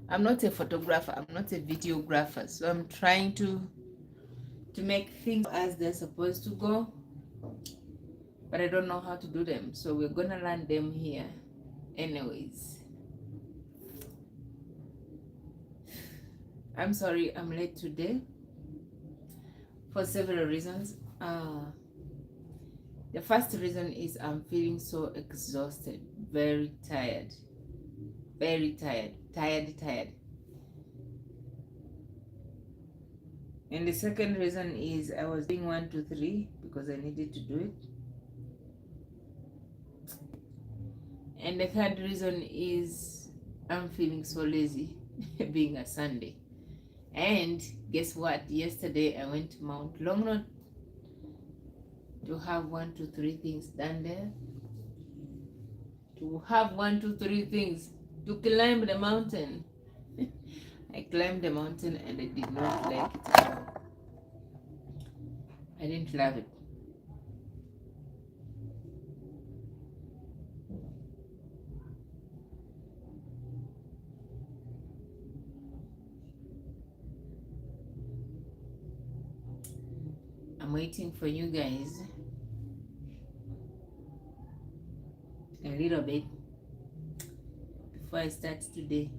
I'm not a photographer, I'm not a videographer, so I'm trying to make things as they're supposed to go, but I don't know how to do them, so we're gonna learn them here anyways. I'm sorry I'm late today for several reasons. The first reason is I'm feeling so exhausted, very tired, tired. And the second reason is I was doing 1, 2, 3 because I needed to do it. And the third reason is I'm feeling so lazy being a Sunday. And guess what? Yesterday I went to Mount Longnot to have 1, 2, 3 things done there. To have 1, 2, 3 things to climb the mountain. I climbed the mountain and I did not like it at all. I didn't love it. I'm waiting for you guys a little bit before I start today.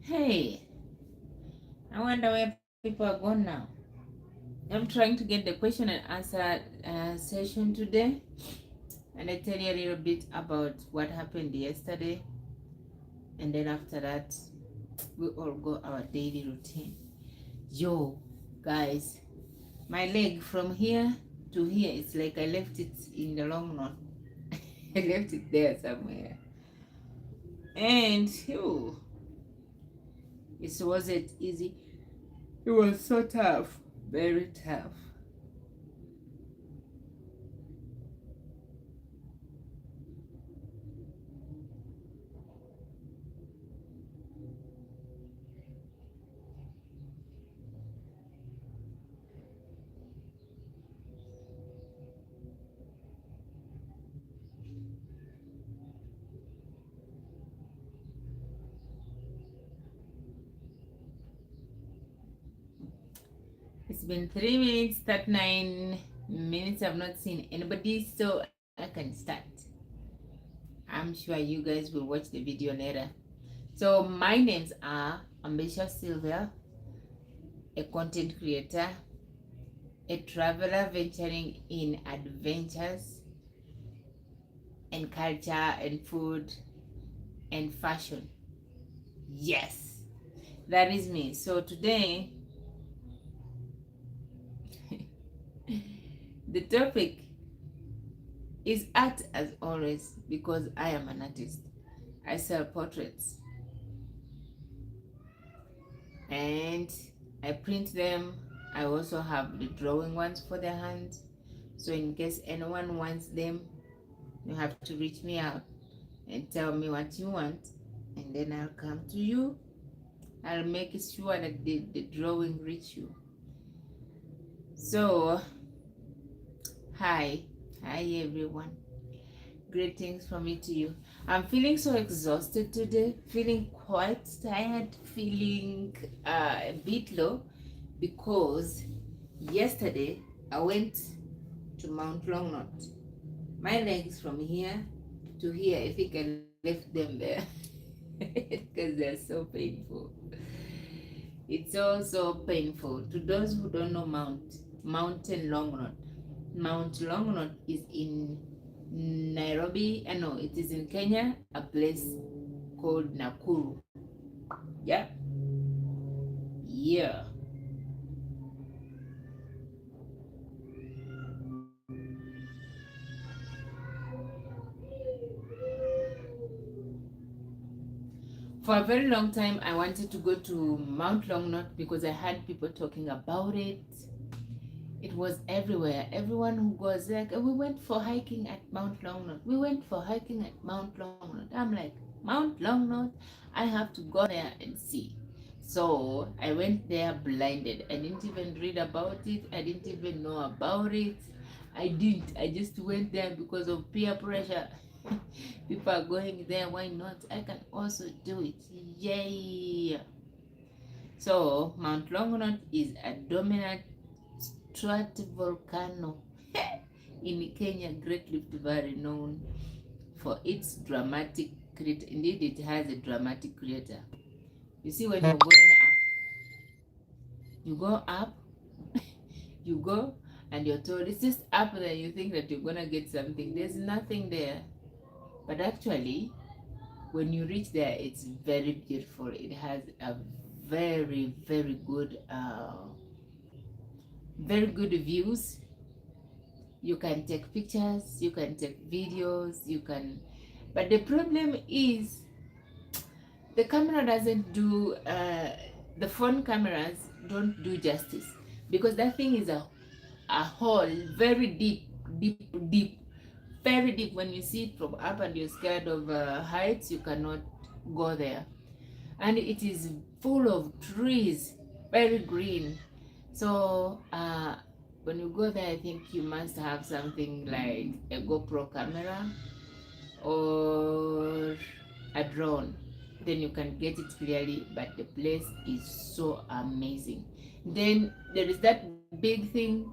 Hey, I wonder where people are gone now. I'm trying to get the question and answer session today, and I tell you a little bit about what happened yesterday, and then after that, we all go our daily routine. Yo, guys, my leg from here to here, it's like I left it in the long run. I left it there somewhere, and phew, it wasn't easy. It was so tough, very tough. It's been 3 minutes, 39 minutes. I've not seen anybody, so I can start. I'm sure you guys will watch the video later. So my names are Ambitious Sylvia, a content creator, a traveler venturing in adventures and culture and food and fashion. Yes, that is me. So today, the topic is art as always because I am an artist. I sell portraits and I print them. I also have the drawing ones for the hand. So in case anyone wants them, you have to reach me out and tell me what you want, and then I'll come to you. I'll make sure that the drawing reach you. So hi everyone. Greetings from me to you. I'm feeling so exhausted today, feeling quite tired, feeling a bit low because yesterday I went to Mount Longnot. My legs from here to here, I think I left them there because they're so painful. It's also painful. To those who don't know Mountain Longnot, Mount Longnot is in Nairobi. No, it is in Kenya, a place called Nakuru. Yeah, yeah. For a very long time, I wanted to go to Mount Longnot because I had people talking about it. It was everywhere. Everyone who goes like, we went for hiking at Mount Longnot. We went for hiking at Mount Longnot. I'm like, Mount Longnot? I have to go there and see. So I went there blinded. I didn't even read about it. I didn't even know about it. I didn't. I just went there because of peer pressure. People are going there. Why not? I can also do it. Yay! So Mount Longonot is a dominant stratovolcano in Kenya, Great Rift Valley, known for its dramatic crater. Indeed, it has a dramatic crater. You see, when you're going up, you go up, you go, and you're told it's just up there. You think that you're gonna get something. There's nothing there, but actually, when you reach there, it's very beautiful. It has a very good views. You can take pictures, you can take videos, you can, but the problem is the camera doesn't do the phone cameras don't do justice, because that thing is a hole very deep, very deep. When you see it from up and you're scared of heights, you cannot go there. And it is full of trees, very green. So when you go there, I think you must have something like a GoPro camera or a drone. Then you can get it clearly, but the place is so amazing. Then there is that big thing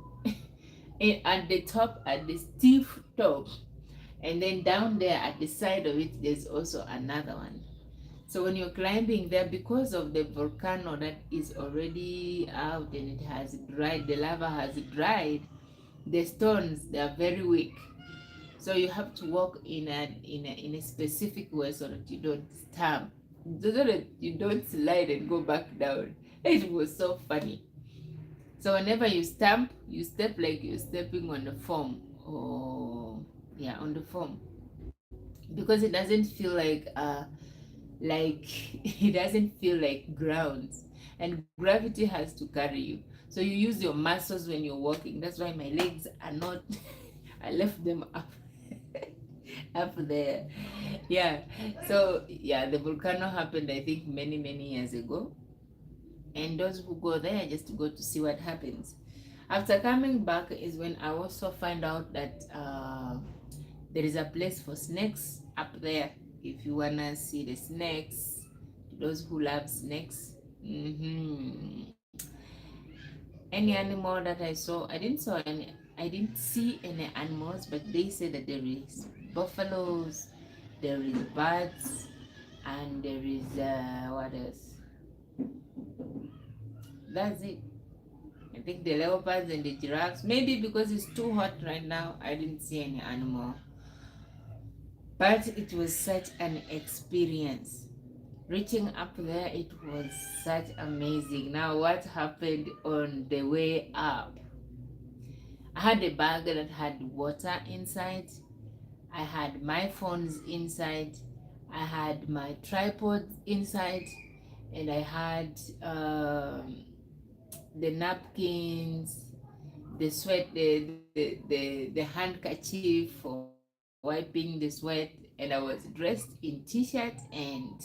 at the top, at the steep top, and then down there at the side of it, there's also another one. So when you're climbing there, because of the volcano that is already out and it has dried, the lava has dried, the stones, they are very weak. So you have to walk in a specific way so that you don't stamp, so that you don't slide and go back down. It was so funny. So whenever you stamp, you step like you're stepping on the foam. Oh, yeah, on the foam, because it doesn't feel like it doesn't feel like ground, and gravity has to carry you. So you use your muscles when you're walking. That's why my legs are not I left them up up there. Yeah. So yeah, the volcano happened, I think, many years ago, and those who go there just go to see what happens. After coming back is when I also find out that there is a place for snakes up there. If you wanna see the snakes, those who love snakes. Any animal that I saw, I didn't see any animals, but they say that there is buffaloes, there is birds, and there is what else? That's it. I think the leopards and the giraffes. Maybe because it's too hot right now, I didn't see any animal. But it was such an experience. Reaching up there, it was such amazing. Now, what happened on the way up? I had a bag that had water inside. I had my phones inside. I had my tripod inside, and I had the napkins, the sweat, the handkerchief for wiping the sweat, and I was dressed in t-shirt and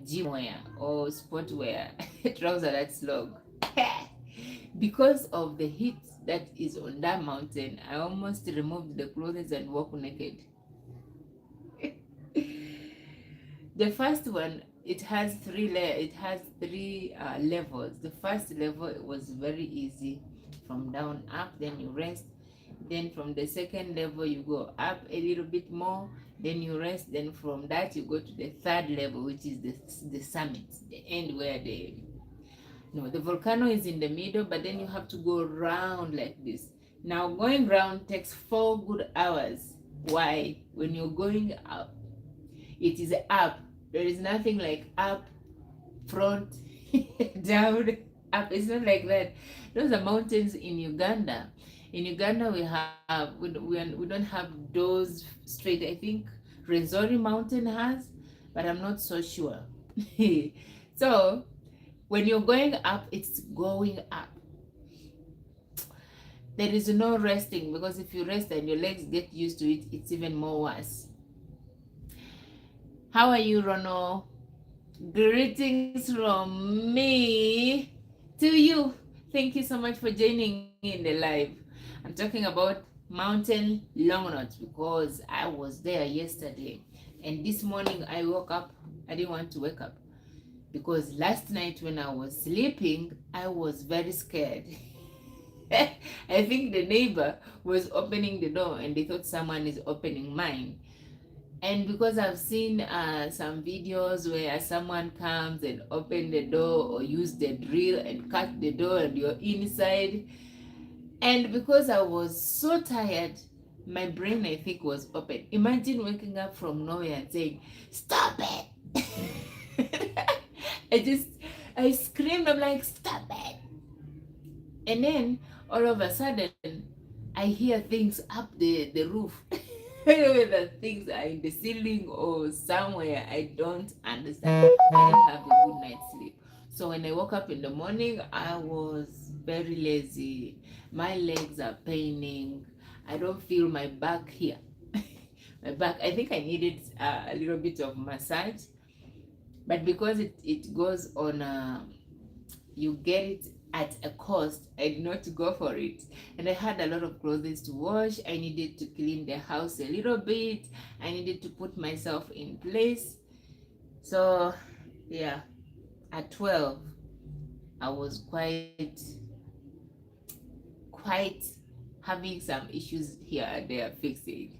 gym wear or sport wear, trouser that's long. Because of the heat that is on that mountain, I almost removed the clothes and walk naked. The first one, it has three levels. The first level was very easy, from down up, then you rest. Then from the second level you go up a little bit more, then you rest. Then from that you go to the third level, which is the summit, the end where No, the volcano is in the middle, but then you have to go round like this. Now going round takes 4 good hours. Why? When you're going up, it is up. There is nothing like up, front, down, up. It's not like that. Those are mountains in Uganda. In Uganda, we don't have those straight. I think Renzori Mountain has, but I'm not so sure. So when you're going up, it's going up. There is no resting, because if you rest and your legs get used to it, it's even more worse. How are you, Rono? Greetings from me to you. Thank you so much for joining in the live. I'm talking about Mountain Longonot because I was there yesterday. And this morning I woke up. I didn't want to wake up because last night when I was sleeping, I was very scared. I think the neighbor was opening the door and they thought someone is opening mine. And because I've seen some videos where someone comes and open the door or use the drill and cut the door and you're inside. And because I was so tired, my brain, I think, was open. Imagine waking up from nowhere and saying, "Stop it!" I screamed, I'm like, "Stop it!" And then all of a sudden, I hear things up the roof. Whether things are in the ceiling or somewhere, I don't understand. I didn't have a good night's sleep. So when I woke up in the morning, I was very lazy. My legs are paining. I don't feel my back here. My back, I think I needed a little bit of massage. But because it goes on you get it at a cost, I did not go for it. And I had a lot of clothes to wash. I needed to clean the house a little bit. I needed to put myself in place. So yeah, at 12 I was quite having some issues here and there fixing.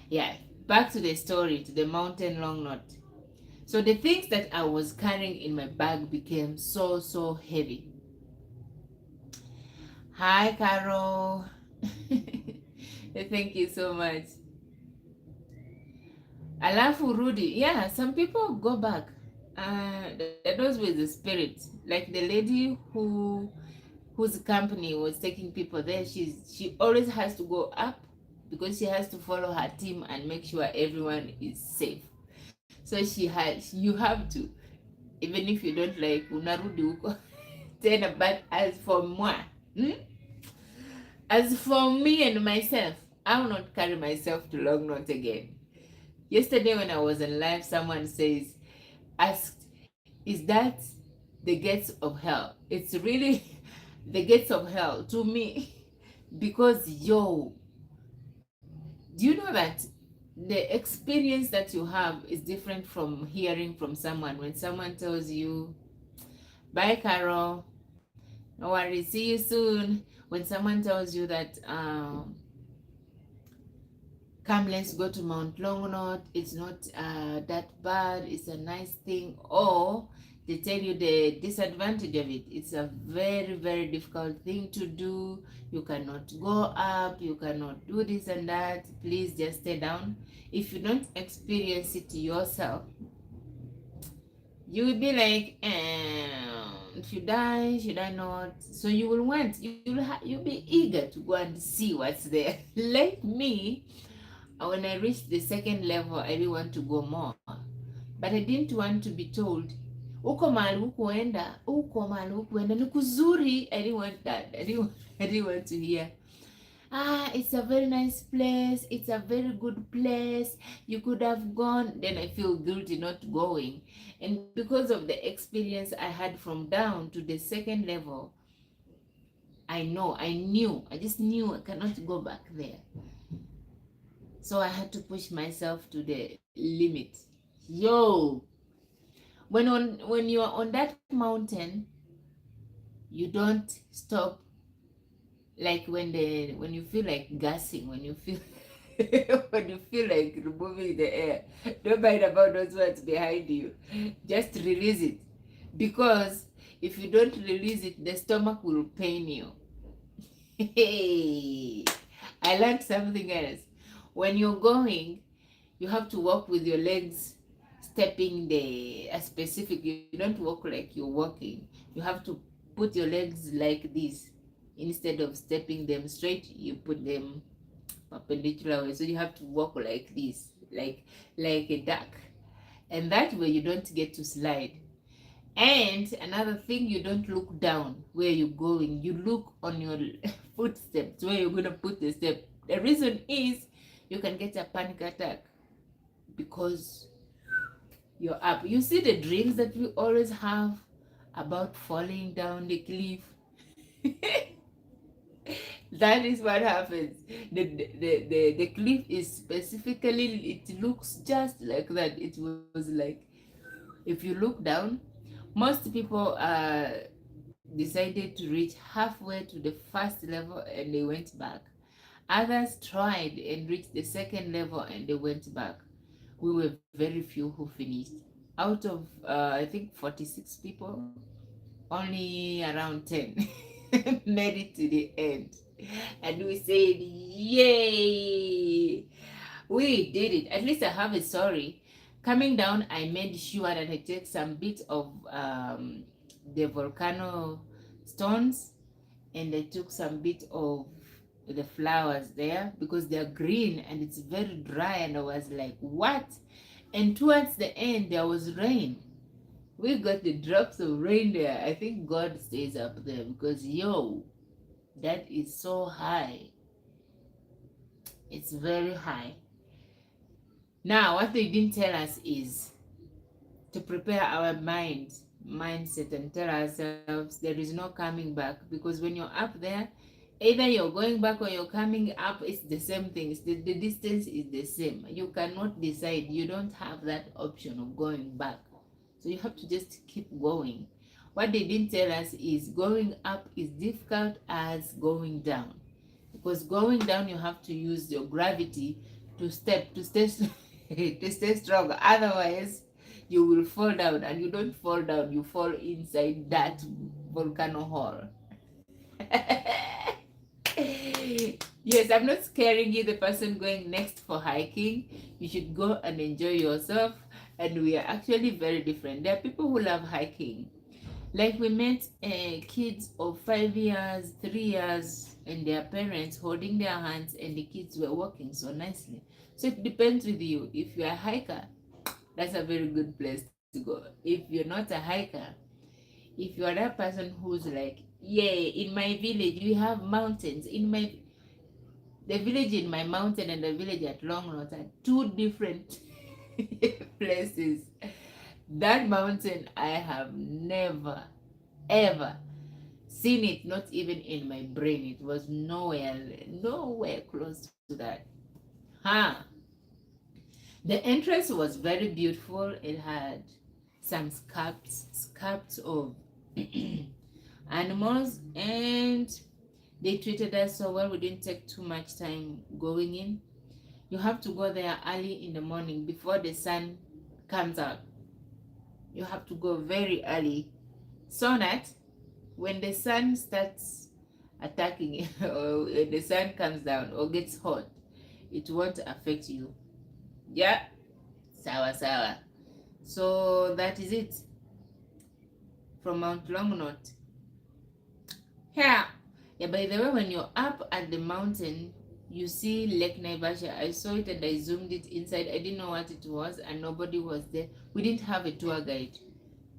Yeah, back to the story, to the mountain long knot. So the things that I was carrying in my bag became so heavy. Hi, Carol. Thank you so much. Alafu Rudy. Yeah, some people go back. That was with the spirit. Like the lady whose company was taking people there, she always has to go up because she has to follow her team and make sure everyone is safe. So you have to, even if you don't like unarudi huko tena. But as for moi, as for me and myself, I will not carry myself to long knot again. Yesterday when I was in live, someone asked, is that the gates of hell? It's really the gates of hell to me. Because do you know that the experience that you have is different from hearing from someone? When someone tells you, bye Carol, no worries, see you soon. When someone tells you that come, let's go to Mount Longonot, it's not that bad, it's a nice thing, or they tell you the disadvantage of it. It's a very difficult thing to do. You cannot go up, you cannot do this and that. Please just stay down. If you don't experience it yourself, you will be like, should I not? So you will want, you'll be eager to go and see what's there. Like me, when I reached the second level, I didn't want to go more. But I didn't want to be told, uko mahali hukuenda, ni kuzuri. I didn't want that. I didn't want to hear, it's a very nice place, it's a very good place, you could have gone. Then I feel guilty not going. And because of the experience I had from down to the second level, I just knew I cannot go back there. So I had to push myself to the limit. When you're on that mountain, you don't stop. Like when you feel like gassing, when you feel when you feel like removing the air, don't mind about those words behind you. Just release it. Because If you don't release it, the stomach will pain you. Hey, I learned something else. When you're going, you have to walk with your legs stepping a specific. You don't walk like you're walking. You have to put your legs like this. Instead of stepping them straight, you put them perpendicular way. So you have to walk like this, like a duck. And that way you don't get to slide. And another thing, you don't look down where you're going. You look on your footsteps where you're going to put the step. The reason is you can get a panic attack because you're up. You see the dreams that we always have about falling down the cliff. That is what happens. The cliff is specifically, it looks just like that. It was like, if you look down, most people decided to reach halfway to the first level and they went back. Others tried and reached the second level and they went back. We were very few who finished. Out of, I think, 46 people, only around 10 made it to the end. And we said, yay! We did it. At least I have a story. Coming down, I made sure that I take some bit of the volcano stones, and I took some bit of the flowers there because they're green and it's very dry. And I was like, what? And towards the end, there was rain. We got the drops of rain there. I think God stays up there because, yo, that is so high. It's very high. Now, what they didn't tell us is to prepare our mindset, and tell ourselves there is no coming back, because when you're up there, either you're going back or you're coming up, it's the same thing. The distance is the same. You cannot decide. You don't have that option of going back. So you have to just keep going. What they didn't tell us is going up is difficult as going down. Because going down, you have to use your gravity to stay to stay strong. Otherwise, you will fall down, and you don't fall down, you fall inside that volcano hole. Yes, I'm not scaring you, the person going next for hiking. You should go and enjoy yourself. And we are actually very different. There are people who love hiking. Like we met kids of 5 years, 3 years, and their parents holding their hands, and the kids were walking so nicely. So it depends with you. If you're a hiker, that's a very good place to go. If you're not a hiker, if you're that person who's like, yeah, in my village we have mountains. The village in my mountain and the village at Longnot are two different places. That mountain, I have never ever seen it, not even in my brain. It was nowhere close to that. The entrance was very beautiful. It had some scalps of animals, and they treated us so well. We didn't take too much time going in. You have to go there early in the morning before the sun comes out. You have to go very early so that when the sun starts attacking or when the sun comes down or gets hot, it won't affect you. Yeah, sawa. So that is it from Mount Longnot. Yeah. By the way, when you're up at the mountain, you see Lake Naivasha. I saw it and I zoomed it inside. I didn't know what it was and nobody was there. We didn't have a tour guide.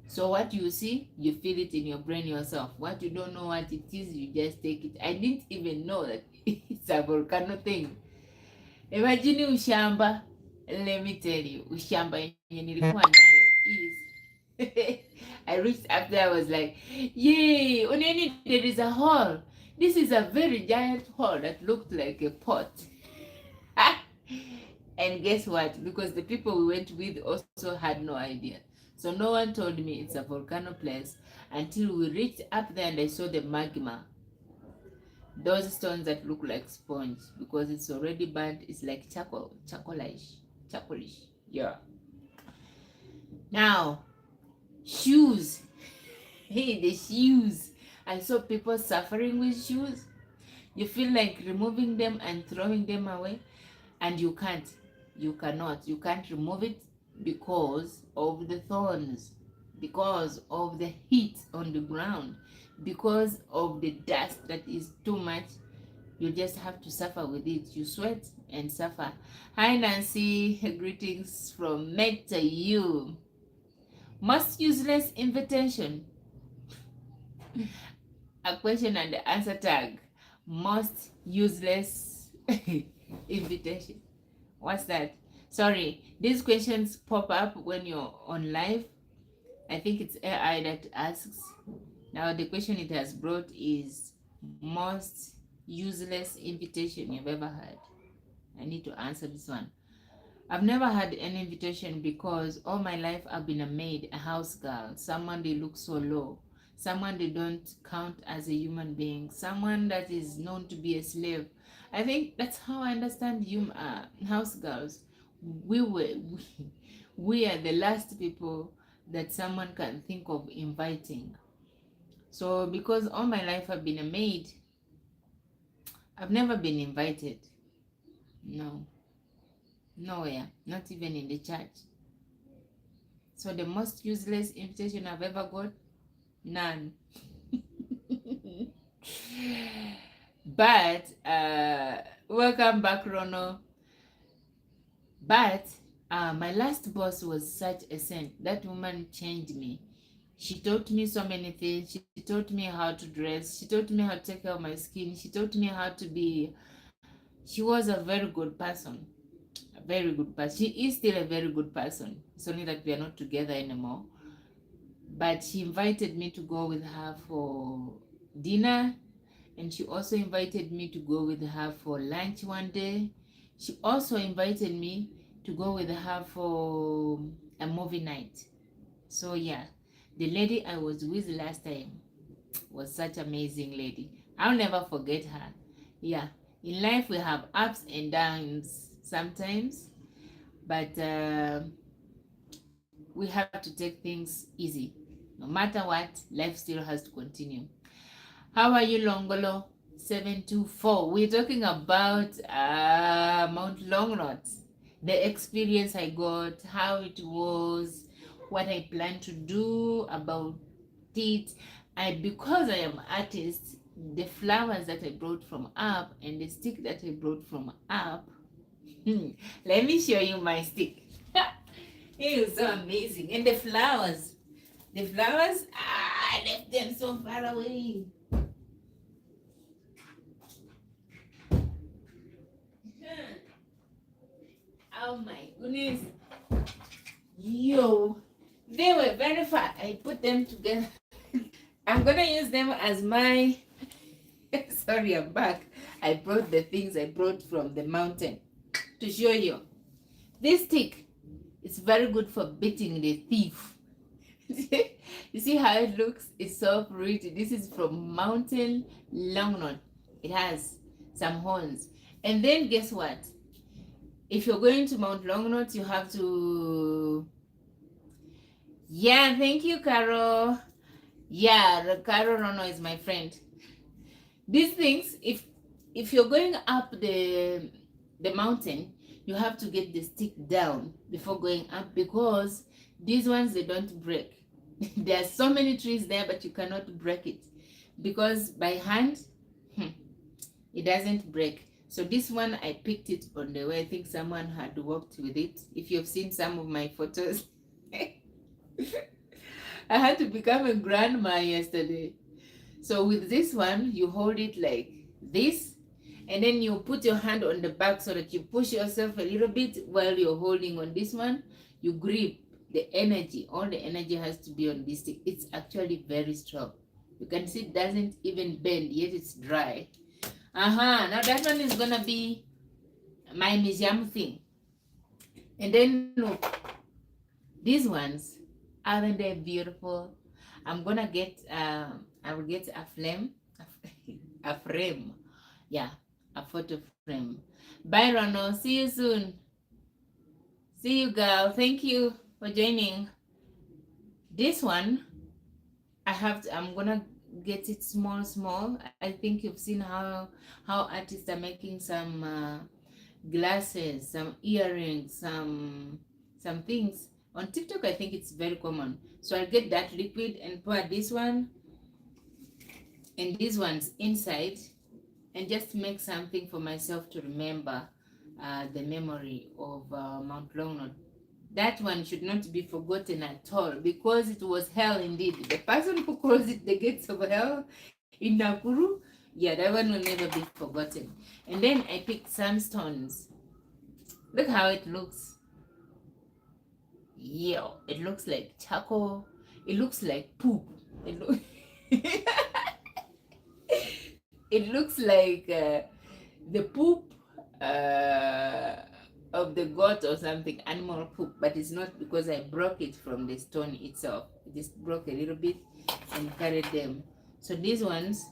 So what you see, you feel it in your brain yourself. What you don't know what it is, you just take it. I didn't even know that it's a volcano thing. Imagine ushamba. Let me tell you, ushamba yenye nilikuwa nayo is I reached up there, I was like, yay, Oneni, there is a hole. This is a very giant hole that looked like a pot. And guess what? Because the people we went with also had no idea. So no one told me it's a volcano place until we reached up there and I saw the magma. Those stones that look like sponge because it's already burnt. It's like charcoalish. Yeah. Now, shoes. Hey, the shoes. I saw people suffering with shoes. You feel like removing them and throwing them away, and you can't. You cannot. You can't remove it because of the thorns, because of the heat on the ground, because of the dust that is too much. You just have to suffer with it. You sweat and suffer. Hi, Nancy. Greetings from Meg to you. Most useless invitation. A question and the answer tag. Most useless invitation. What's that? Sorry, these questions pop up when you're on live. I think it's AI that asks. Now, the question it has brought is most useless invitation you've ever had. I need to answer this one. I've never had any invitation because all my life I've been a maid, a house girl, someone they look so low, someone they don't count as a human being, someone that is known to be a slave. I think that's how I understand you, house girls. We are the last people that someone can think of inviting. So because all my life I've been a maid, I've never been invited. No, nowhere, not even in the church. So the most useless invitation I've ever got, none. But welcome back, Rono. But my last boss was such a saint. That woman changed me. She taught me so many things. She taught me how to dress. She taught me how to take care of my skin. She taught me how to be. She was a very good person. A very good person. She is still a very good person. It's only that we are not together anymore. But she invited me to go with her for dinner, and she also invited me to go with her for lunch one day. She also invited me to go with her for a movie night. So yeah, the lady I was with last time was such an amazing lady. I'll never forget her. Yeah, in life we have ups and downs sometimes, but we have to take things easy. No matter what, life still has to continue. How are you, Longolo? 724. We're talking about Mount Longnot, the experience I got, how it was, what I plan to do about it. Because I am artist, the flowers that I brought from up and the stick that I brought from up. Let me show you my stick. It was so amazing. And the flowers, I left them so far away. Oh my goodness. Yo, they were very fat. I put them together. I'm gonna use them as my sorry, I'm back. I brought the things I brought from the mountain to show you. This stick is very good for beating the thief. You see how it looks? It's so pretty. This is from Mountain Longnot. It has some horns. And then guess what? If you're going to Mount Longnot, you have to... Yeah, thank you, Carol. Yeah, Carol Rono is my friend. These things, if you're going up the mountain, you have to get the stick down before going up, because these ones, they don't break. There are so many trees there, but you cannot break it, because by hand, it doesn't break. So this one, I picked it on the way. I think someone had worked with it. If you've seen some of my photos, I had to become a grandma yesterday. So with this one, you hold it like this, and then you put your hand on the back so that you push yourself a little bit while you're holding on this one. You grip the energy. All the energy has to be on this stick. It's actually very strong. You can see it doesn't even bend, yet it's dry. Now that one is gonna be my museum thing. And then look, these ones, aren't they beautiful? I'm gonna get I will get a flame, a frame. Yeah, a photo frame. Bye, Ronald. See you soon. See you, girl. Thank you for joining. This one, I'm gonna get it small. I think you've seen how artists are making some glasses, some earrings, some things on TikTok. I think it's very common. So I'll get that liquid and pour this one and these ones inside, and just make something for myself to remember the memory of Mount Longnot. That one should not be forgotten at all, because it was hell indeed. The person who calls it the gates of hell in Nakuru, yeah, that one will never be forgotten. And then I picked sandstones. Look how it looks. Yeah, it looks like charcoal. It looks like poop. It, look it looks like the poop uh, of the goat or something, animal poop, but it's not, because I broke it from the stone itself. I just broke a little bit and carried them. So these ones,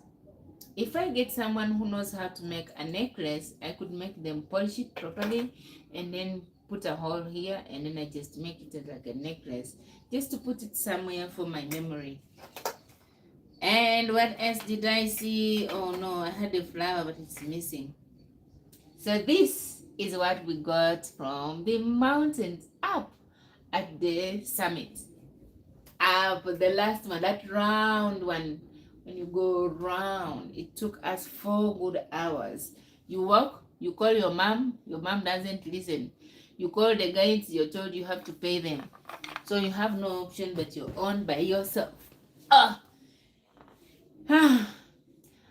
if I get someone who knows how to make a necklace, I could make them, polish it properly, and then put a hole here, and then I just make it like a necklace, just to put it somewhere for my memory. And what else did I see? Oh no, I had a flower, but it's missing. So this is what we got from the mountains up at the summit. Up the last one, that round one, when you go round, it took us 4 good hours. You walk, you call your mom doesn't listen. You call the guides, you're told you have to pay them. So you have no option, but you're on by yourself.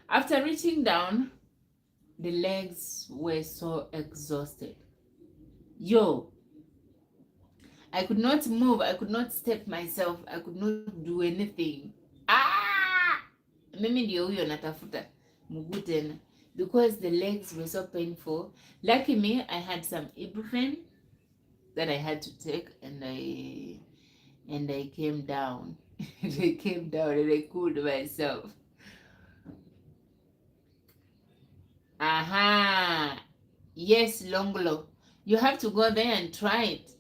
After reaching down, the legs were so exhausted. Yo, I could not move, I could not step myself, I could not do anything. Mimi ndio huyo natafuta mguu tena, because the legs were so painful. Lucky me, I had some ibuprofen that I had to take, and I came down. I came down and I cooled myself. Aha! Yes, Longlo. You have to go there and try it.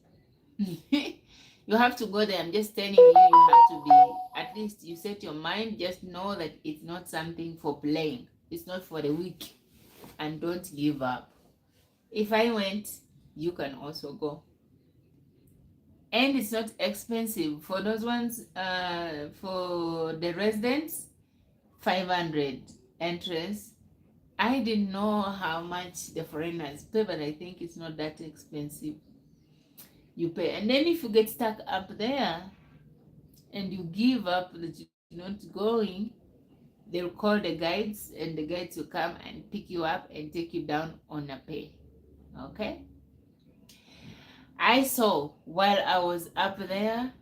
You have to go there. I'm just telling you, you have to be, at least you set your mind, just know that it's not something for playing. It's not for the weak. And don't give up. If I went, you can also go. And it's not expensive. For those ones, for the residents, 500 entrance. I didn't know how much the foreigners pay, but I think it's not that expensive. You pay, and then if you get stuck up there and you give up that you're not going, they'll call the guides, and the guides will come and pick you up and take you down on a pay. Okay? I saw, while I was up there,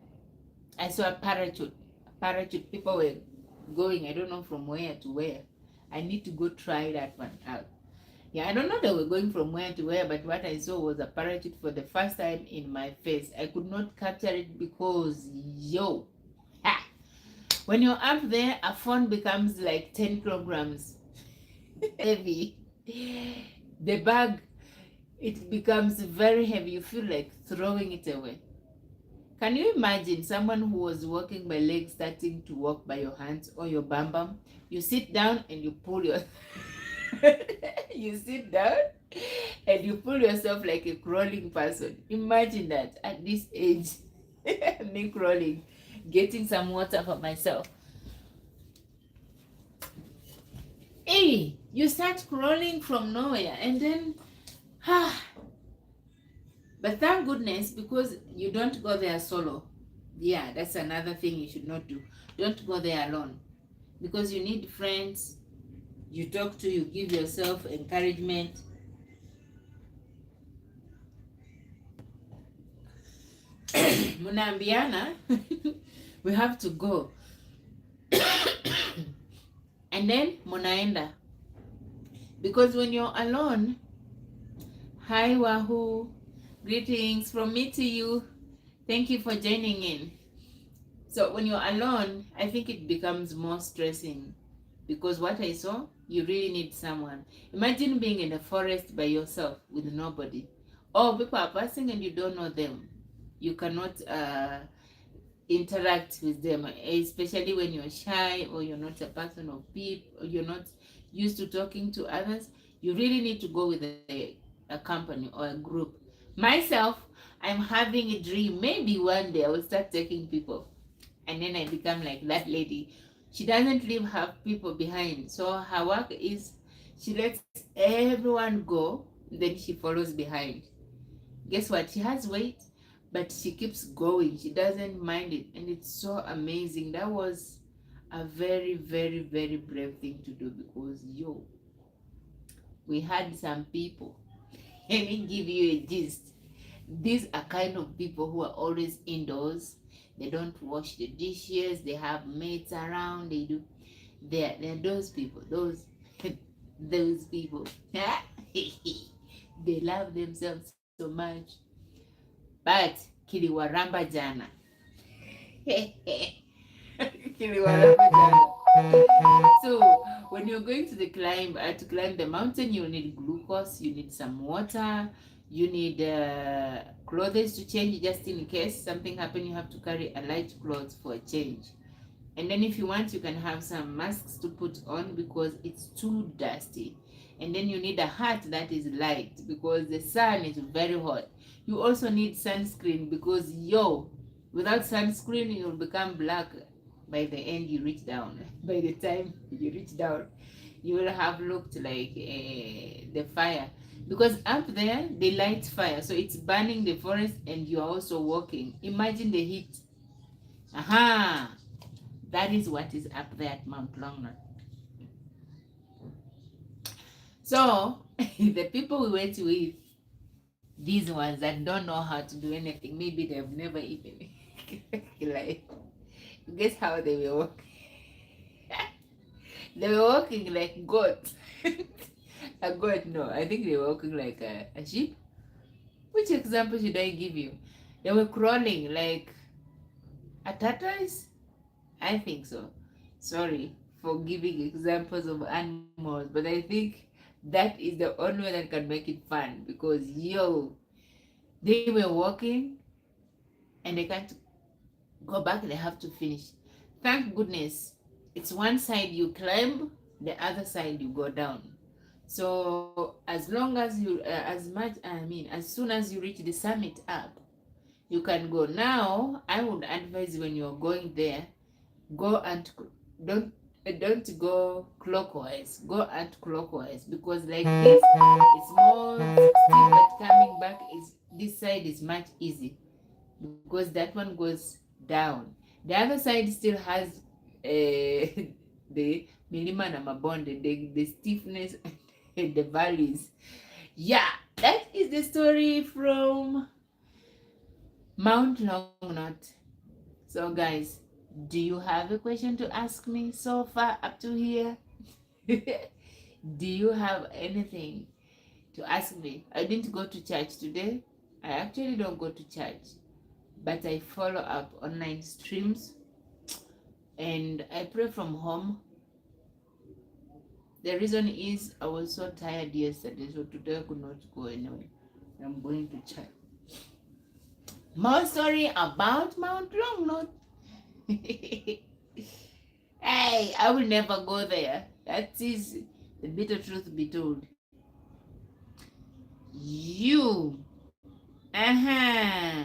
I saw a parachute. People were going, I don't know from where to where. I need to go try that one out. Yeah, I don't know they were going from where to where, but what I saw was a parachute for the first time in my face. I could not capture it because, when you're up there, a phone becomes like 10 kilograms heavy. The bag, it becomes very heavy. You feel like throwing it away. Can you imagine someone who was walking by legs starting to walk by your hands or your bum bum? You sit down and you pull your... you sit down and you pull yourself like a crawling person. Imagine that at this age, me crawling, getting some water for myself. Hey, you start crawling from nowhere, and then, but thank goodness, because you don't go there solo. Yeah, that's another thing you should not do. Don't go there alone, because you need friends. You talk to, you give yourself encouragement. Munaambiana, we have to go. And then munaenda. Because when you're alone, hi Wahoo, greetings from me to you. Thank you for joining in. So when you're alone, I think it becomes more stressing, because what I saw, you really need someone. Imagine being in the forest by yourself with nobody. Or people are passing and you don't know them. You cannot interact with them, especially when you're shy or you're not a person of people, or you're not used to talking to others. You really need to go with a company or a group. Myself, I'm having a dream. Maybe one day I will start taking people, and then I become like that lady. She doesn't leave her people behind. So her work is she lets everyone go, then she follows behind. Guess what? She has weight, but she keeps going. She doesn't mind it. And it's so amazing. That was a very, very, very brave thing to do because, we had some people. Let me give you a gist. These are kind of people who are always indoors. They don't wash the dishes. They have mates around. They do. They're those people. Those people. They love themselves so much. But kiliwaramba jana. Kiliwaramba jana. So when you're going to to climb the mountain, you need glucose, you need some water, you need clothes to change just in case something happens. You have to carry a light clothes for a change. And then if you want, you can have some masks to put on because it's too dusty. And then you need a hat that is light because the sun is very hot. You also need sunscreen because, without sunscreen, you'll become black by the end you reach down. By the time you reach down, you will have looked like the fire. Because up there, they light fire. So it's burning the forest and you are also walking. Imagine the heat. Aha! That is what is up there at Mount Longnor. So, the people we went with, these ones that don't know how to do anything, maybe they've never even, like, guess how they were walking? They were walking like goats. A goat, no, I think they were walking like a sheep. Which example should I give you? They were crawling like a tortoise? I think so. Sorry for giving examples of animals, but I think that is the only way that can make it fun because they were walking and they can't go back, they have to finish. Thank goodness it's one side you climb, the other side you go down. So as long as as soon as you reach the summit up, you can go. Now I would advise when you're going there, go and don't go clockwise, go anti-clockwise because like this it's more steep, but coming back is this side is much easy because that one goes down. The other side still has the milima na mabonde, the stiffness and the valleys. Yeah, that is the story from Mount Longnot. So guys, do you have a question to ask me so far up to here? Do you have anything to ask me? I didn't go to church today. I actually don't go to church, but I follow up online streams and I pray from home. The reason is I was so tired yesterday, so today I could not go anyway. I'm going to church. More story about Mount Longnot. Hey, I will never go there. That is the bitter truth be told. You. Uh-huh.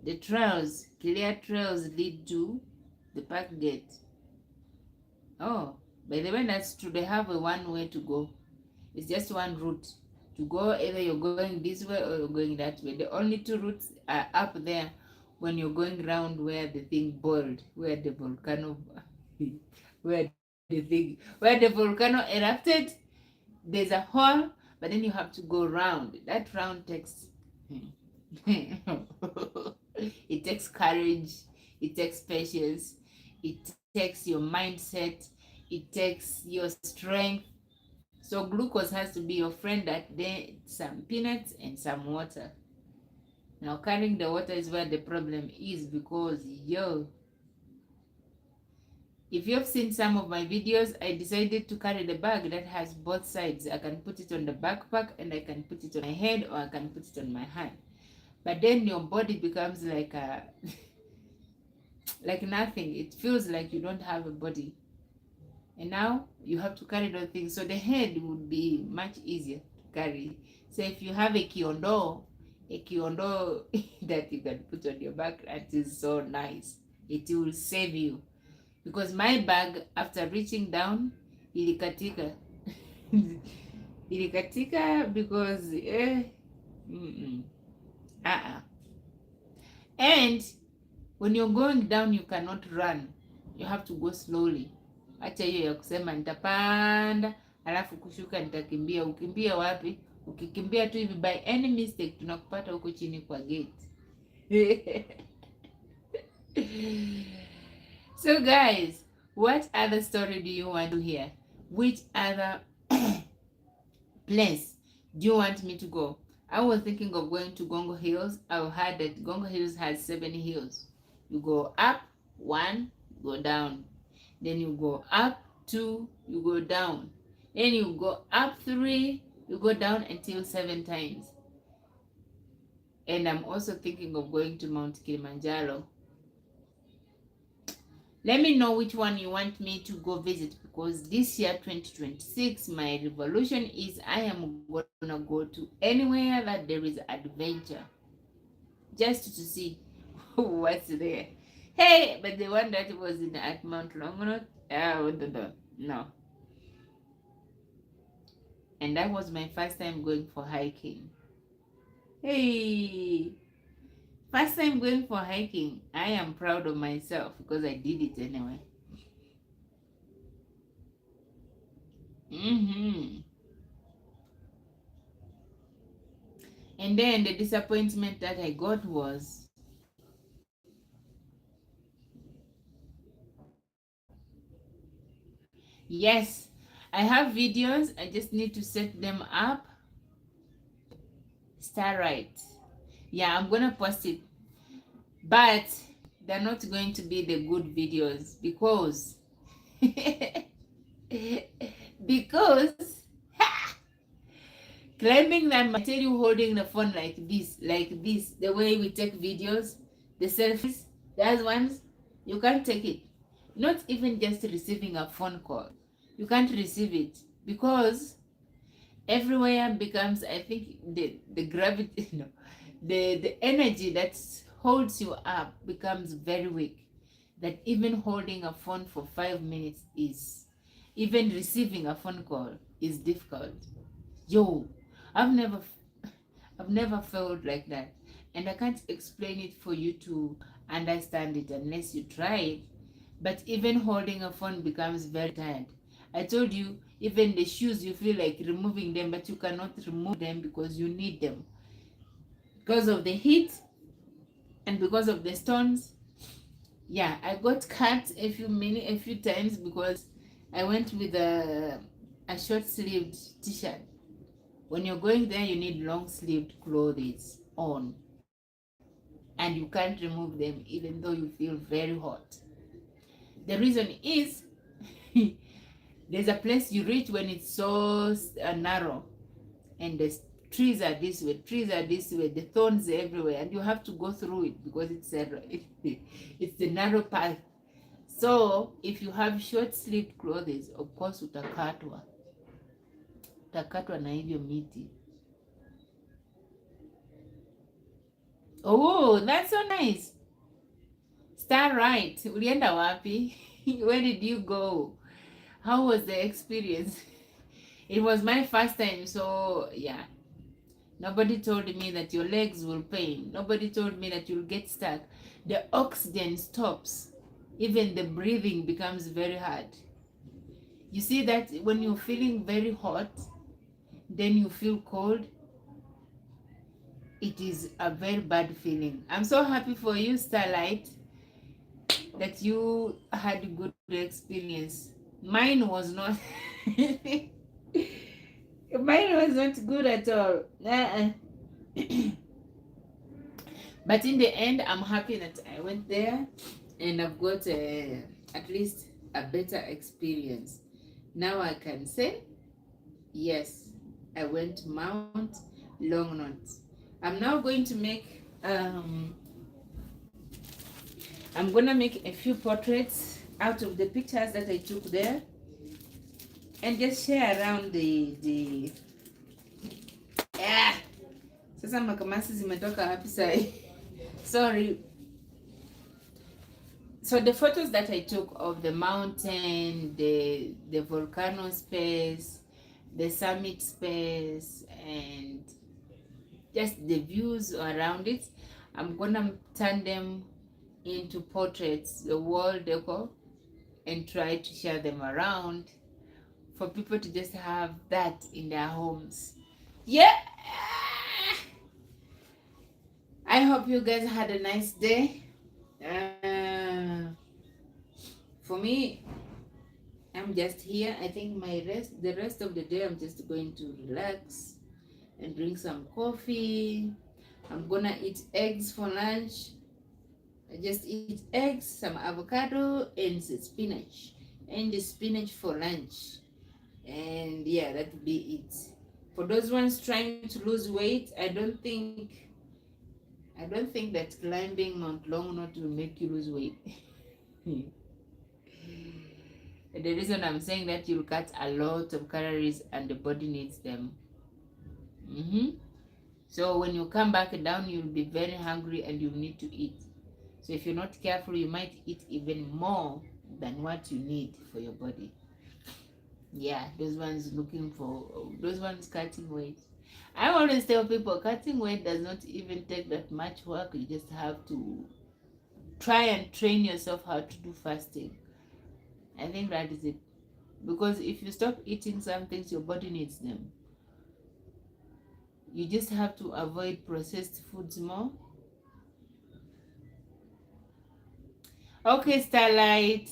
The trails, clear trails lead to the park gate. Oh, by the way, that's true. They have a one way to go. It's just one route to go. Either you're going this way or you're going that way. The only two routes are up there when you're going around where the thing boiled, where the volcano, where the volcano erupted. There's a hole, but then you have to go round. That round takes it takes courage, it takes patience, it takes your mindset, it takes your strength. So glucose has to be your friend that day, some peanuts and some water. Now carrying the water is where the problem is because if you've seen some of my videos, I decided to carry the bag that has both sides. I can put it on the backpack and I can put it on my head or I can put it on my hand. but then your body becomes like a like nothing. It feels like you don't have a body, and now you have to carry those things. So the head would be much easier to carry. So if you have a kiondo that you can put on your back, that is so nice. It will save you, because my bag, after reaching down, ilikatika. Ilikatika because mm-mm. uh-uh. And when you're going down, you cannot run, you have to go slowly. Acha hiyo ya kusema nitapanda alafu kushuka nitakimbia. Ukimbia wapi? Ukikimbia tu hivi, by any mistake tunakupata huko chini kwa gate. So guys, what other story do you want to hear? Which other place do you want me to go? I was thinking of going to Gongo Hills. I've heard that Gongo Hills has 7 hills. You go up 1, go down. Then you go up 2, you go down. Then you go up 3, you go down until 7 times. And I'm also thinking of going to Mount Kilimanjaro. Let me know which one you want me to go visit, because this year 2026 my revolution is I am gonna go to anywhere that there is adventure, just to see what's there. Hey, but the one that was at Mount Longonot, no. And that was my first time going for hiking. Hey, first time going for hiking. I am proud of myself because I did it anyway. And then the disappointment that I got was, yes, I have videos, I just need to set them up. Starlight. Yeah, I'm gonna post it. But they're not going to be the good videos because because climbing that, I tell you, holding the phone like this, the way we take videos, the selfies, those ones, you can't take it. Not even just receiving a phone call. You can't receive it because everywhere becomes, I think, the gravity, no, the energy that holds you up becomes very weak. That even holding a phone for 5 minutes is, even receiving a phone call is difficult. Yo, I've never felt like that, and I can't explain it for you to understand it unless you try it. But even holding a phone becomes very tired. I told you, even the shoes, you feel like removing them, but you cannot remove them because you need them because of the heat and because of the stones. Yeah, I got cut a few times because I went with a short-sleeved t-shirt. When you're going there, you need long-sleeved clothes on, and you can't remove them even though you feel very hot. The reason is there's a place you reach when it's so narrow, and the trees are this way, the thorns everywhere, and you have to go through it because it's the narrow path. So if you have short-sleeved clothes, of course utakatwa na hivyo miti. Oh, that's so nice. Starlight, ulienda wapi? Where did you go? How was the experience? It was my first time, so yeah. Nobody told me that your legs will pain. Nobody told me that you'll get stuck. The oxygen stops. Even the breathing becomes very hard. You see that when you're feeling very hot, then you feel cold, it is a very bad feeling. I'm so happy for you, Starlight, that you had a good experience. Mine was not mine was not good at all. But in the end, I'm happy that I went there and I've got at least a better experience. Now I can say, yes, I went to Mount Longonot. I'm now going to make Um, I'm gonna make a few portraits out of the pictures that I took there, and just share around the yeah. Sasa makamasi zimetoka happy side. Sorry. So the photos that I took of the mountain, the volcano space, the summit space, and just the views around it, I'm gonna turn them into portraits, the wall decor, and try to share them around for people to just have that in their homes. Yeah. I hope you guys had a nice day. For me, I'm just here. I think the rest of the day, I'm just going to relax and drink some coffee. I'm gonna eat eggs for lunch. I just eat eggs, some avocado, and spinach. And the spinach for lunch. And yeah, that will be it. For those ones trying to lose weight, I don't think that climbing Mount Longonot will make you lose weight. The reason I'm saying that, you'll cut a lot of calories and the body needs them. So when you come back down, you'll be very hungry and you need to eat. So if you're not careful, you might eat even more than what you need for your body. Yeah, those ones cutting weight. I always tell people cutting weight does not even take that much work. You just have to try and train yourself how to do fasting. I think that is it. Because if you stop eating some things, your body needs them. You just have to avoid processed foods more. Okay, Starlight.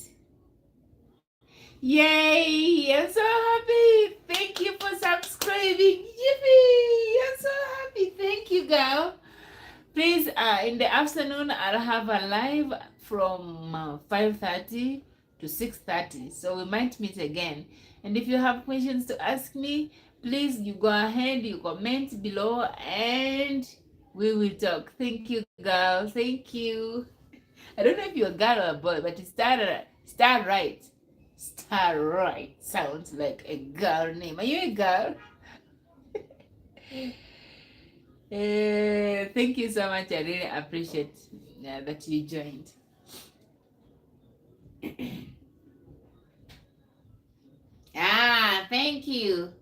Yay! I'm so happy. Thank you for subscribing. Yippee! I'm so happy. Thank you, girl. Please, in the afternoon, I'll have a live from 5:30 to 6:30. So we might meet again. And if you have questions to ask me, please, you go ahead, you comment below, and we will talk. Thank you, girl. Thank you. I don't know if you're a girl or a boy, but it's Starlight. Starlight sounds like a girl name. Are you a girl? Thank you so much. I really appreciate that you joined. Thank you.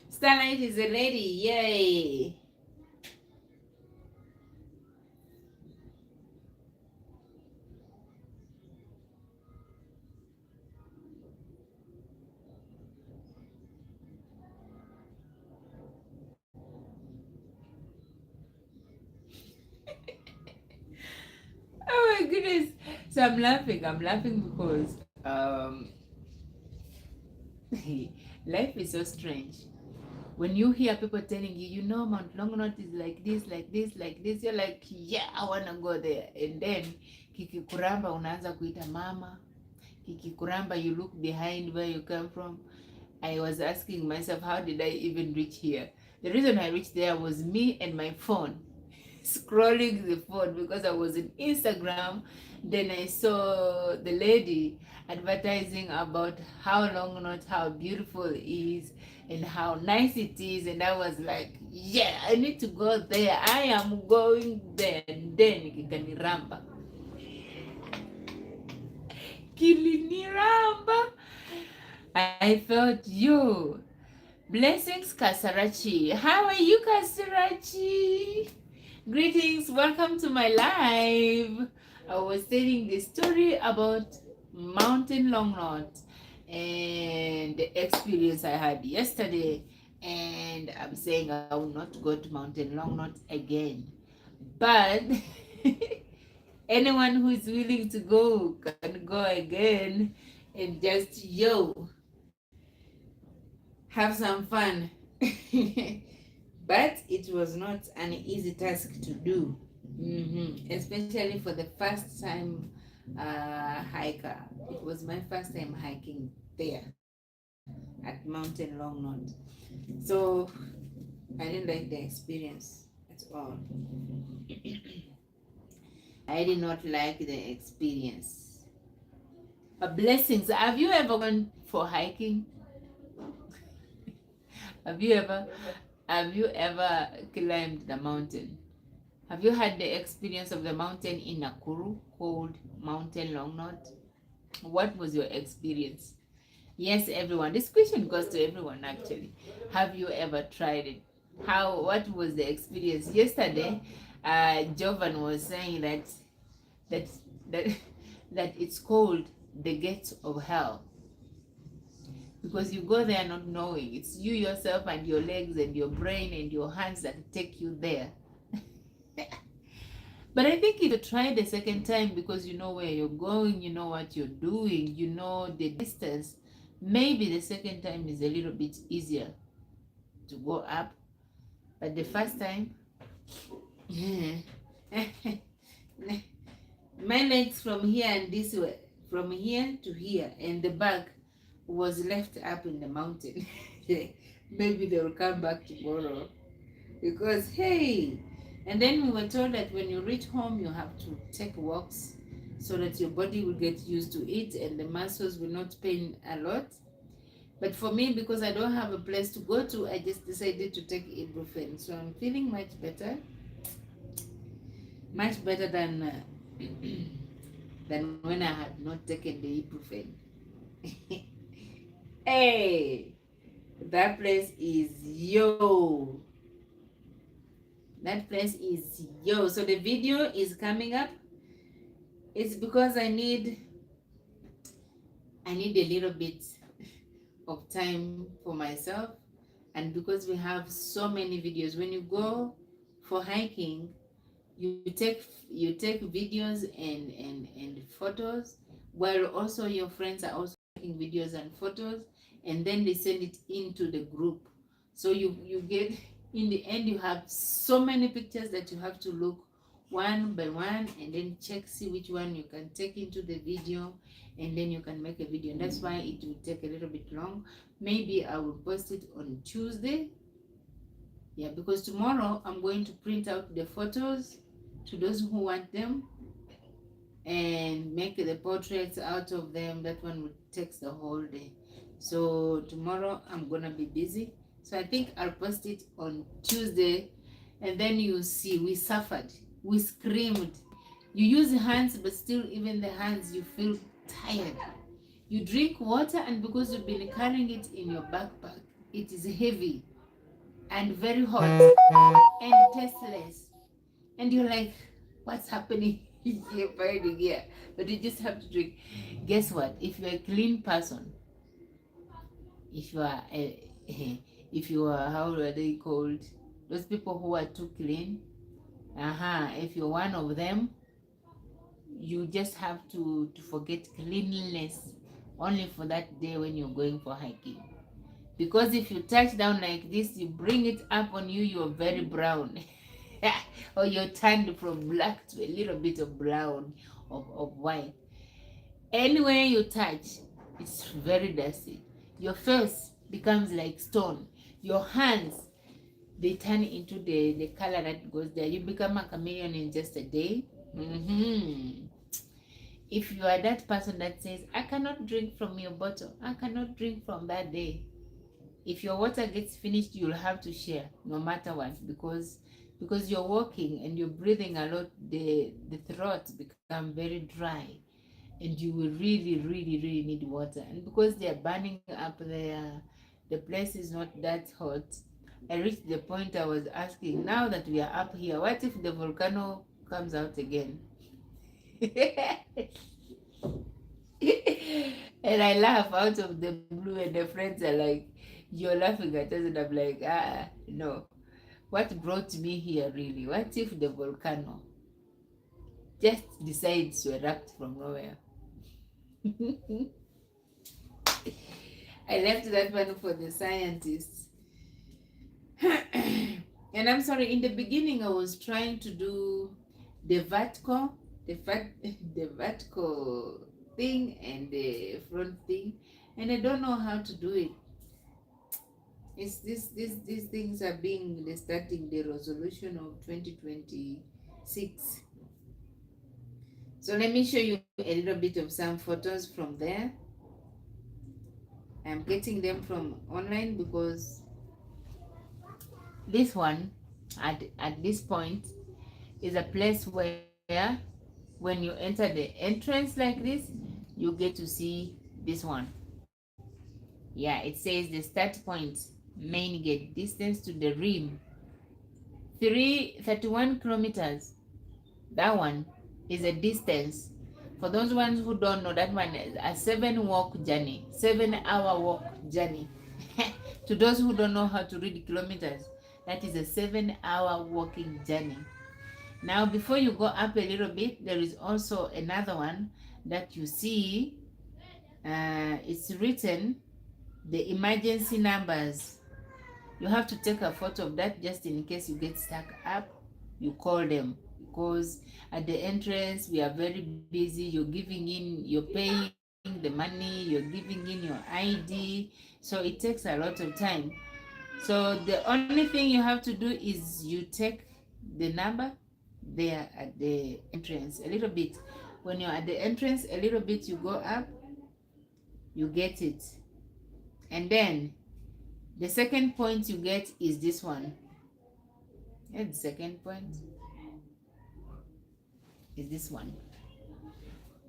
Starlight is a lady. Yay. Oh my goodness. So I'm laughing. I'm laughing because life is so strange. When you hear people telling you, Mount Longonot is like this, like this, like this, you're like, yeah, I wanna go there. And then kikikuramba unaanza kuita mama. Kikikuramba, you look behind where you come from. I was asking myself, how did I even reach here? The reason I reached there was me and my phone, scrolling the phone because I was in Instagram. Then I saw the lady advertising about how Longonot, how beautiful it is, and how nice it is. And I was like, yeah, I need to go there. I am going there. And then kikaniramba. Kiliniramba. I thought, yo, blessings, Kasarachi. How are you, Kasarachi? Greetings, welcome to my live. I was telling the story about Mountain Longonot and the experience I had yesterday. And I'm saying I will not go to Mountain Longonot again. But anyone who is willing to go can go again and just, have some fun. But it was not an easy task to do, especially for the first time hiker. It was my first time hiking there at Mountain Longonot. So I didn't like the experience at all. I did not like the experience. Blessings. Have you ever gone for hiking? Have you ever have you ever climbed the mountain? Have you had the experience of the mountain in Nakuru called Mountain Long Knot? What was your experience? Yes, everyone. This question goes to everyone actually. Have you ever tried it? What was the experience? Yesterday, Jovan was saying that that that it's called the gates of hell because you go there not knowing. It's you yourself and your legs and your brain and your hands that take you there. But I think if you try the second time because you know where you're going, you know what you're doing, you know the distance, maybe the second time is a little bit easier to go up. But the first time, my legs from here and this way, from here to here, and the back was left up in the mountain. Maybe they will come back tomorrow because hey. And then we were told that when you reach home you have to take walks so that your body will get used to it and the muscles will not pain a lot. But for me, because I don't have a place to go to, I just decided to take ibuprofen, so I'm feeling much better than when I had not taken the ibuprofen. Hey, that place is yo. That place is yo. So the video is coming up. It's because I need a little bit of time for myself, and because we have so many videos. When you go for hiking, you take videos and photos, while also your friends are also taking videos and photos, and then they send it into the group. So you get, in the end you have so many pictures that you have to look one by one and then check, see which one you can take into the video, and then you can make a video. And that's why it will take a little bit long. Maybe I will post it on Tuesday. Yeah, because tomorrow I'm going to print out the photos to those who want them and make the portraits out of them. That one would take the whole day. So tomorrow I'm gonna be busy. So I think I'll post it on Tuesday, and then you see we suffered, we screamed. You use hands, but still, even the hands, you feel tired. You drink water, and because you've been carrying it in your backpack, it is heavy and very hot and tasteless. And you're like, what's happening here, finding here? But you just have to drink. Guess what? If you're a clean person, if you are a, if you are, how are they called? Those people who are too clean. If you're one of them, you just have to forget cleanliness only for that day when you're going for hiking. Because if you touch down like this, you bring it up on you, you're very brown. Or you're turned from black to a little bit of brown, of white. Anywhere you touch, it's very dusty. Your face becomes like stone. Your hands, they turn into the color that goes there. You become a chameleon in just a day. If you are that person that says, I cannot drink from your bottle, I cannot drink from that day, if your water gets finished, you'll have to share no matter what, because you're walking and you're breathing a lot, the throat become very dry, and you will really need water. And because they're burning up there, the place is not that hot. I reached the point I was asking, now that we are up here, what if the volcano comes out again? And I laugh out of the blue, and the friends are like, you're laughing at us, and I'm like, no. What brought me here really? What if the volcano just decides to erupt from nowhere? I left that one for the scientists. And I'm sorry, in the beginning I was trying to do the vertical, the vertical thing and the front thing, and I don't know how to do it. It's these things are being starting the resolution of 2026. So let me show you a little bit of some photos from there. I'm getting them from online because this one at this point is a place where when you enter the entrance like this, you get to see this one. Yeah, it says the start point, main gate, distance to the rim, 31 kilometers. That one is a distance. For those ones who don't know, that one is a 7 walk journey, 7 hour walk journey. To those who don't know how to read kilometers, that is a 7 hour walking journey. Now, before you go up a little bit, there is also another one that you see. It's written the emergency numbers. You have to take a photo of that just in case you get stuck up. You call them because at the entrance we are very busy. You're giving in, you're paying the money, you're giving in your ID, so it takes a lot of time. So the only thing you have to do is you take the number there at the entrance a little bit. When you're at the entrance a little bit, you go up, you get it. And then the second point you get is this one. And the second point is this one.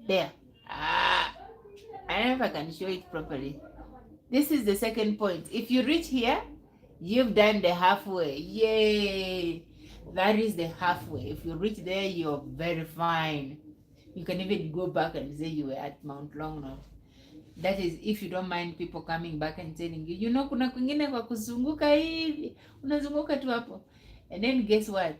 There. Ah, I don't know if I can show it properly. This is the second point. If you reach here, you've done the halfway. Yay! That is the halfway. If you reach there, you're very fine. You can even go back and say you were at Mount Longnon. That is if you don't mind people coming back and telling you, kuna kwingine kwa kuzunguka hivi, unazunguka tu hapo. And then guess what?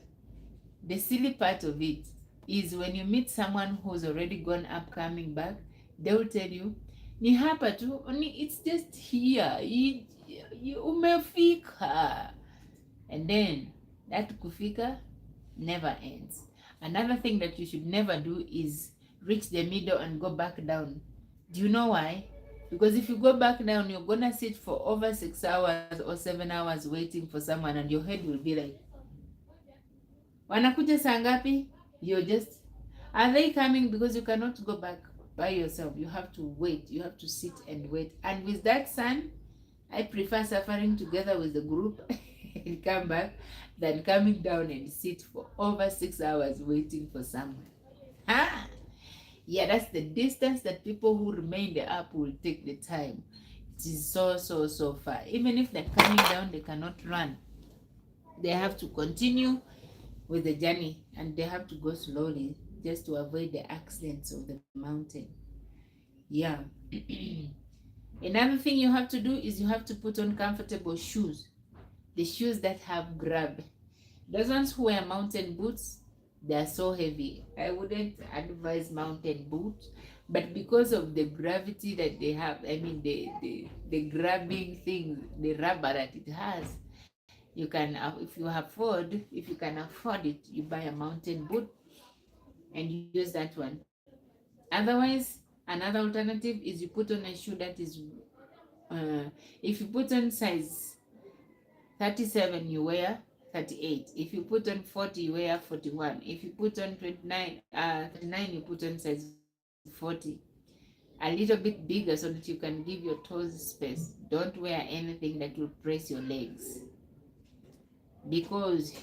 The silly part of it is when you meet someone who's already gone up coming back, they will tell you, ni hapa tu, it's just here. Umefika. And then that kufika never ends. Another thing that you should never do is reach the middle and go back down. Do you know why? Because if you go back down, you're gonna sit for over 6 hours or 7 hours waiting for someone, and your head will be like, wanakuja saa ngapi? You're just, are they coming? Because you cannot go back by yourself. You have to wait. You have to sit and wait. And with that sun, I prefer suffering together with the group and come back than coming down and sit for over 6 hours waiting for someone. Ah, yeah, that's the distance that people who remain up will take the time. It is so far. Even if they're coming down, they cannot run. They have to continue with the journey, and they have to go slowly just to avoid the accidents of the mountain. Yeah. Another thing you have to do is you have to put on comfortable shoes. The shoes that have grab. Those ones who wear mountain boots, they are so heavy. I wouldn't advise mountain boots, but because of the gravity that they have, I mean the grabbing thing, the rubber that it has, you can, if you can afford it, you buy a mountain boot and use that one. Otherwise, another alternative is you put on a shoe that is, if you put on size 37, you wear 38. If you put on 40, you wear 41. If you put on 39, you put on size 40. A little bit bigger so that you can give your toes space. Don't wear anything that will press your legs. Because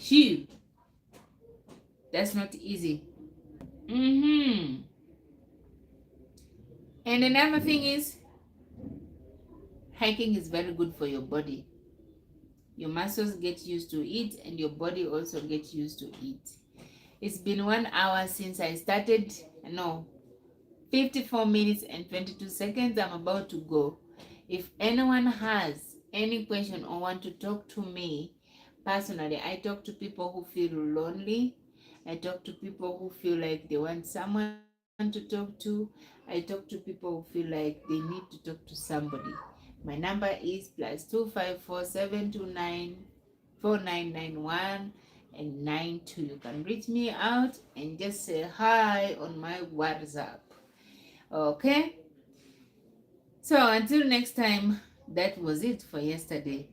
that's not easy. And another thing is, hiking is very good for your body. Your muscles get used to it and your body also gets used to it. It's been 1 hour since I started. No, 54 minutes and 22 seconds. I'm about to go. If anyone has any question or want to talk to me personally, I talk to people who feel lonely. I talk to people who feel like they want someone to talk to. I talk to people who feel like they need to talk to somebody. My number is +254-729-4991 and 92. You can reach me out and just say hi on my WhatsApp. Okay? So until next time, that was it for yesterday.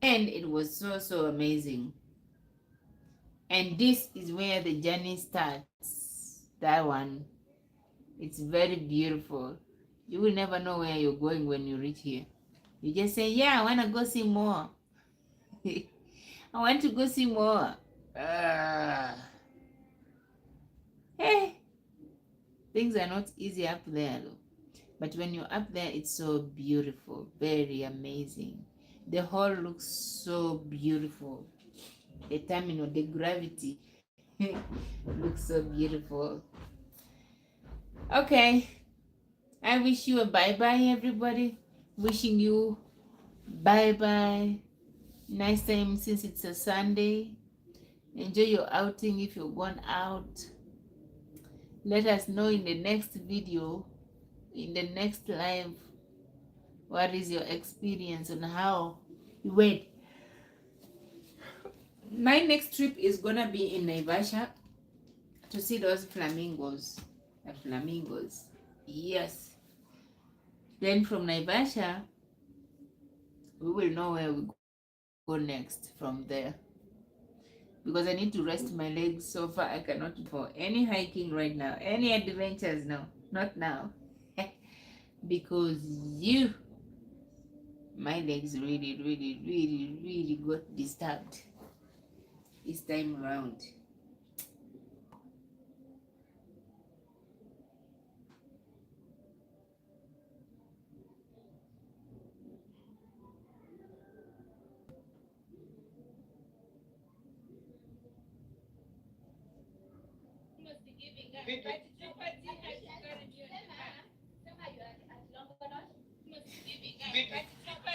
And it was so amazing. And this is where the journey starts. That one, it's very beautiful. You will never know where you're going when you reach here. You just say, yeah, I want to go see more. I want to go see more. Ah. Hey, things are not easy up there though. But when you're up there, it's so beautiful, very amazing. The hall looks so beautiful. The terminal, the gravity looks so beautiful. Okay, I wish you a bye-bye, everybody. Wishing you bye-bye. Nice time since it's a Sunday. Enjoy your outing if you're going out. Let us know in the next video, in the next live, what is your experience and how you went. My next trip is gonna be in Naivasha to see those flamingos. The flamingos. Yes. Then from Naivasha, we will know where we go next from there. Because I need to rest my legs so far. I cannot for any hiking right now, any adventures. No, not now. Because my legs really got disturbed this time around.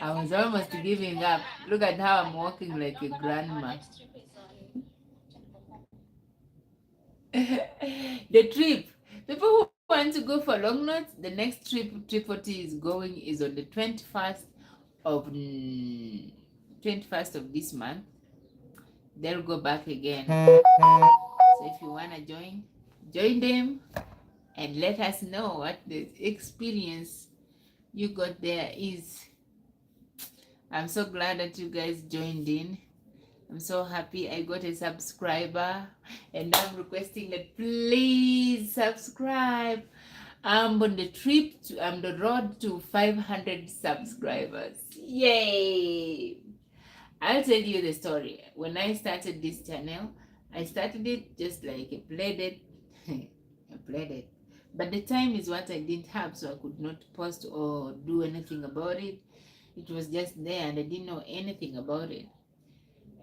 I was almost giving up. Look at how I'm walking like a grandma. The trip. People who want to go for long notes, the next trip 40 is going is on the 21st of 21st of this month. They'll go back again. So if you wanna join them and let us know what the experience you got there is. I'm so glad that you guys joined in. I'm so happy I got a subscriber, and I'm requesting that please subscribe. I'm on the I'm the road to 500 subscribers. Yay! I'll tell you the story. When I started this channel, I started it just like I played it. I played it. But the time is what I didn't have, so I could not post or do anything about it. It was just there and I didn't know anything about it.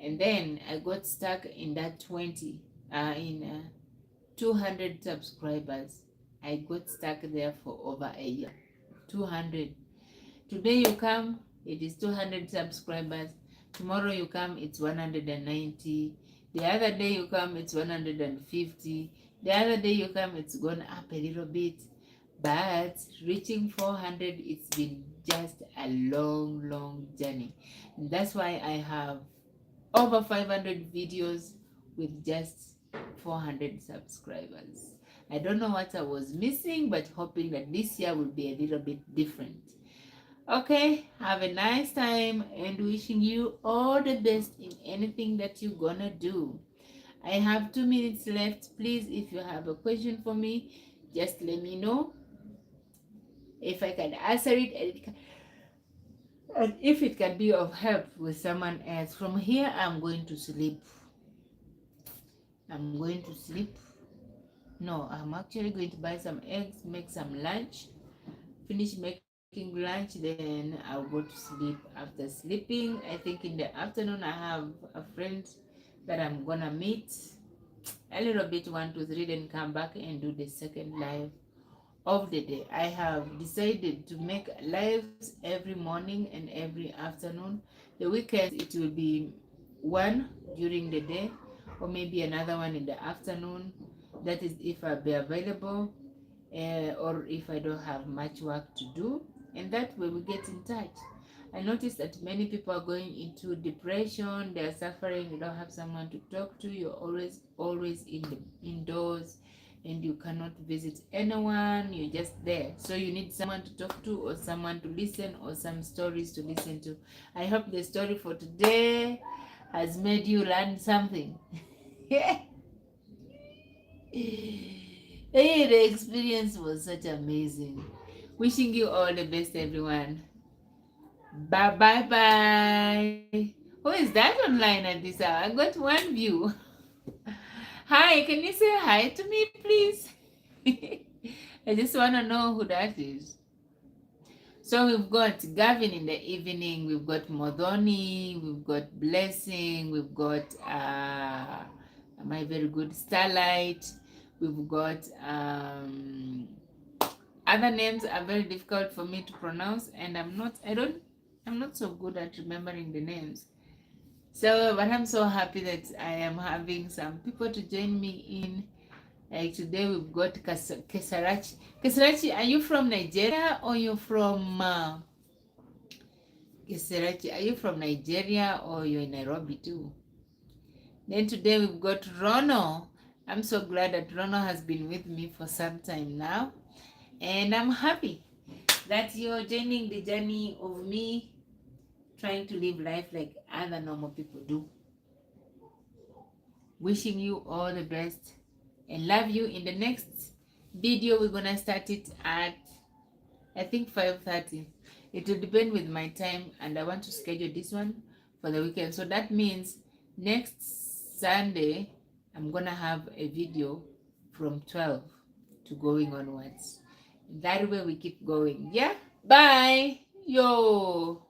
And then I got stuck in that 200 subscribers. I got stuck there for over a year. 200. Today you come, it is 200 subscribers. Tomorrow you come, it's 190. The other day you come, it's 150. The other day you come, it's gone up a little bit. But reaching 400, it's been just a long journey. And that's why I have over 500 videos with just 400 subscribers. I don't know what I was missing, but hoping that this year will be a little bit different. Okay, have a nice time and wishing you all the best in anything that you're gonna do. I have 2 minutes left. Please, if you have a question for me, just let me know. If I can answer it, and if it can be of help with someone else. From here, I'm going to sleep. I'm going to sleep. No, I'm actually going to buy some eggs, make some lunch, finish making lunch, then I'll go to sleep. After sleeping, I think in the afternoon I have a friend that I'm gonna meet a little bit, 1 2 3, then come back and do the second live of the day. I have decided to make lives every morning and every afternoon. The weekends it will be one during the day or maybe another one in the afternoon. That is if I'll be available, or if I don't have much work to do, and that way we get in touch. I noticed that many people are going into depression, they are suffering, you don't have someone to talk to, you're always indoors, and you cannot visit anyone, you're just there. So you need someone to talk to or someone to listen or some stories to listen to. I hope the story for today has made you learn something. Hey, the experience was such amazing. Wishing you all the best, everyone. Bye bye bye. Who is that online at this hour? I got one view. Hi, can you say hi to me, please? I just want to know who that is. So we've got Gavin in the evening, we've got Modoni, we've got Blessing, we've got my very good Starlight, we've got other names are very difficult for me to pronounce, and I'm not so good at remembering the names. So, but I'm so happy that I am having some people to join me in. Like today we've got Kesarachi. Kesarachi, are you from Nigeria or you're from Kesarachi? Are you from Nigeria or you're in Nairobi too? Then today we've got Rono. I'm so glad that Rono has been with me for some time now, and I'm happy that you're joining the journey of me trying to live life like other normal people do. Wishing you all the best and love you. In the next video, we're gonna start it at I think 5:30. It will depend with my time, and I want to schedule this one for the weekend. So that means next Sunday, I'm gonna have a video from 12 to going onwards. That way we keep going. Yeah. Bye. Yo.